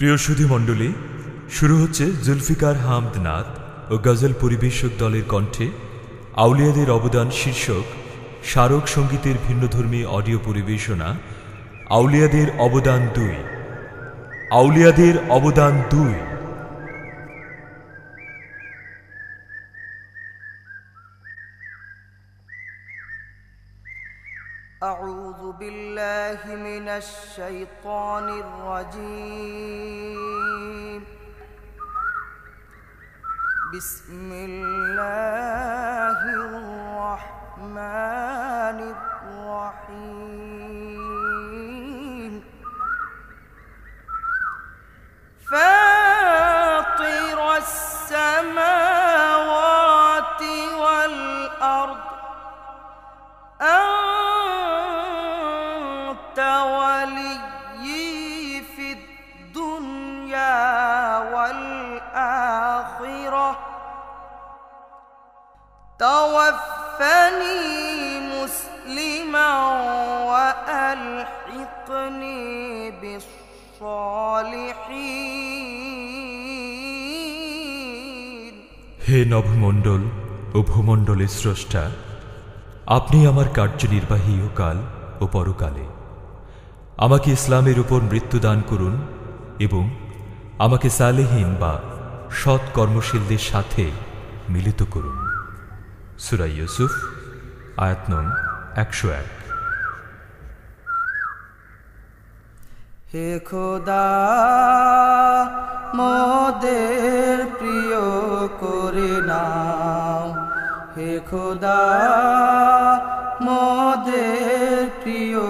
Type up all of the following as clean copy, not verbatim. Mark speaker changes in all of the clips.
Speaker 1: প্রিয় সুধী মণ্ডলী, শুরু হচ্ছে জুলফিকার হামদ নাত ও গজল পরিবেশক দলের কণ্ঠে আউলিয়াদের অবদান শীর্ষক স্মারক সঙ্গীতের ভিন্নধর্মী অডিও পরিবেশনা। আউলিয়াদের অবদান 2। আউলিয়াদের অবদান 2।
Speaker 2: أعوذ بالله من الشيطان الرجيم. بسم الله الرحمن الرحيم. فاطر السماوات والأرض وليي في الدنيا والآخرة توفني مسلما وألحقني بالصالحين.
Speaker 1: হে নভমণ্ডল ও ভূমণ্ডলের স্রষ্টা, আপনি আমার কার্যনির্বাহী কাল ও পরকালে। আমাকে ইসলামের উপর মৃত্যুদান করুন এবং আমাকে সালেহীন বা সৎ কর্মশীলদের সাথে মিলিত করুন। সূরা ইউসুফ আয়াত নং 101।
Speaker 2: হে খোদা, মোদের প্রিয় করে নাও। হে খোদা, মোদের প্রিয়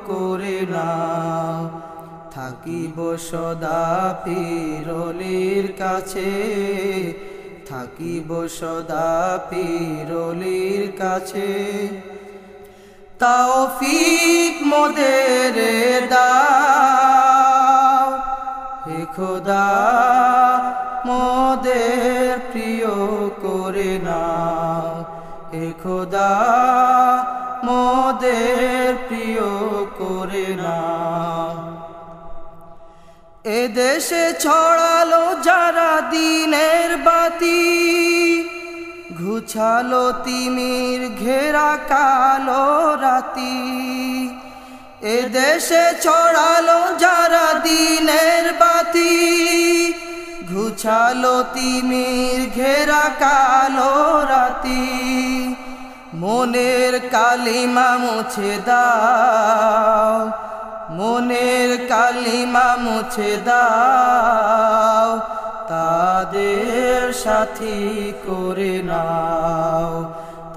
Speaker 2: করে নাও। থাকিব সদা পীরলির কাছে, থাকিব সদা পীরলির কাছে। তৌফিক মোদের দাও। হে খোদা, মোদের প্রিয় করে নাও। হে খোদা, মোদের প্রিয় করে নাও। এ দেশে ছড়ালো যারা দিনের বাতি, ঘুছালো তিমির ঘেরা কালো রাতি। এ দেশে ছড়ালো যারা দিনের বাতি, ঘুছালো তিমির ঘেরা কালো রাতি। মনের কালিমা মুছে দাও, মনের কালিমা মুছে দাও। তাদের সাথী করে নাও,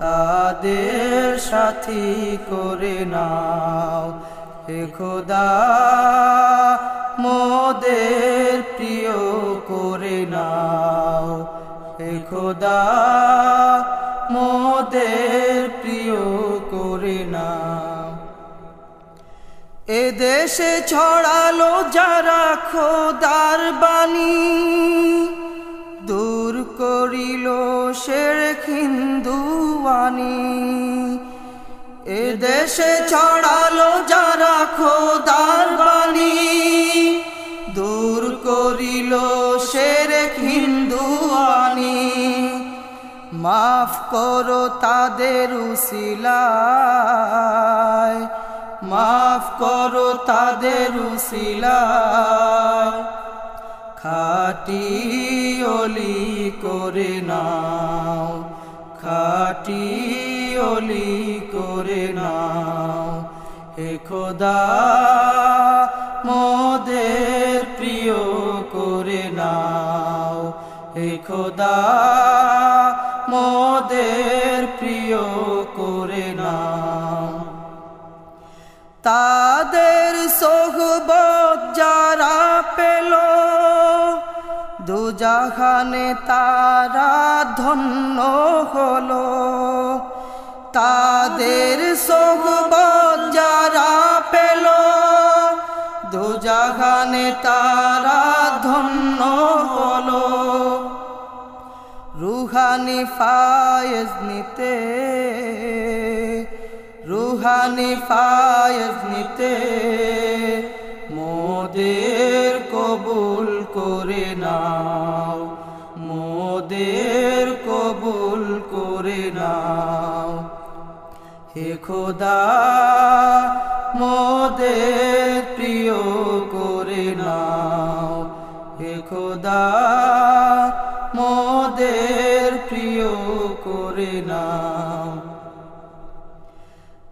Speaker 2: তাদের সাথী করে নাও। হে খোদা, মোদের প্রিয় করে নাও। হে খোদা, মোদের প্রিয় করে নাও। এ দেশে ছড়ালো যারা খোদার বাণী, দূর করিল শিরক হিন্দুয়ানি। এ দেশে ছড়ালো যারা খোদার বাণী, দূর করিল শিরক হিন্দুয়ানি। মাফ করো তাদের উসিলায়, মাফ করো তাদের উসিলায়। খাঁটি ওলি করে নাও, খাঁটি ওলি করে নাও। হে খোদা, মোদের প্রিয় করে নাও। হে খোদা, মোদের প্রিয় করে নাও। তাদের সোহবত যারা পেল, দুজাহানে তারা ধন্য হলো। তাদের সোহবত যারা পেল, দুজাহানে তারা ধন্য হলো। রুহানি ফায়েজ নিতে, রুহানি ফায়েজ নিতে মোদের কবুল নাও, মোদের কবুল করে নাও। হে খোদা মোদের প্রিয় করে নাও, হে খোদা মোদের প্রিয় করে নাও।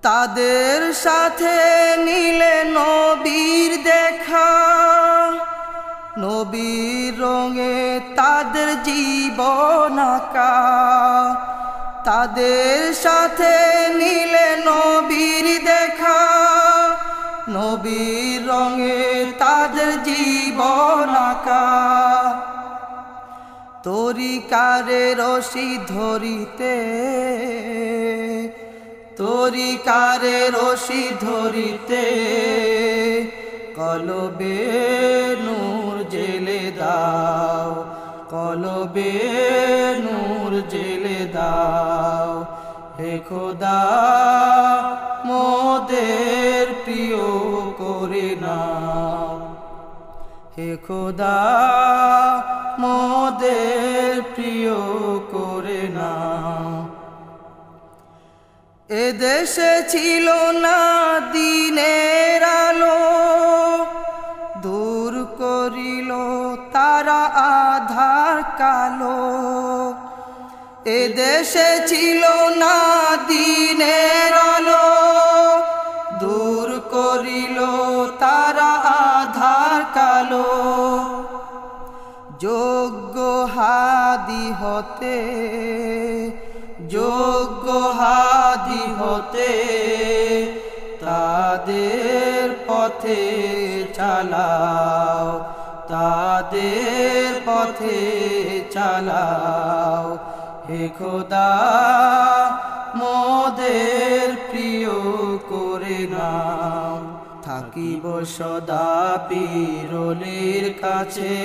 Speaker 2: তাদের সাথে নিলে নবীর দেখা, নবীর রঙে তাদের জীবন আঁকা। তাদের সাথে নিলে নবীর দেখা, নবীর রঙে তাদের জীবন আঁকা। তরিকারে রশি ধরিতে, তরিকারে রশি ধরিতে, কলবে নূর জেলে দাও, কলবে নূর জেলে দাও। হে খোদা মোদের প্রিয় করে নাও, হে খোদা মোদের প্রিয় করে নাও। এদেশে ছিল না দিনের আলো, দূর করিল তারা আধার কালো। এদেশে ছিল না দিনের আলো, দূর করিল তারা আধার কালো। যোগ্য হাদি হতে, যোগ্য হাদি হতে, তাদের পথে চালাও, তাদের পথে চালাও। হে খোদা মোদের প্রিয় করে নাও, থাকিব সদা পীরলির কাছে,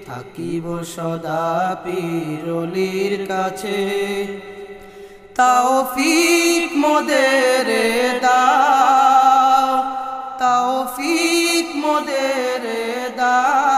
Speaker 2: থাকিব সদা পীরলির কাছে। তৌফিক মোদের দাও, তৌফিক মোদের দাও।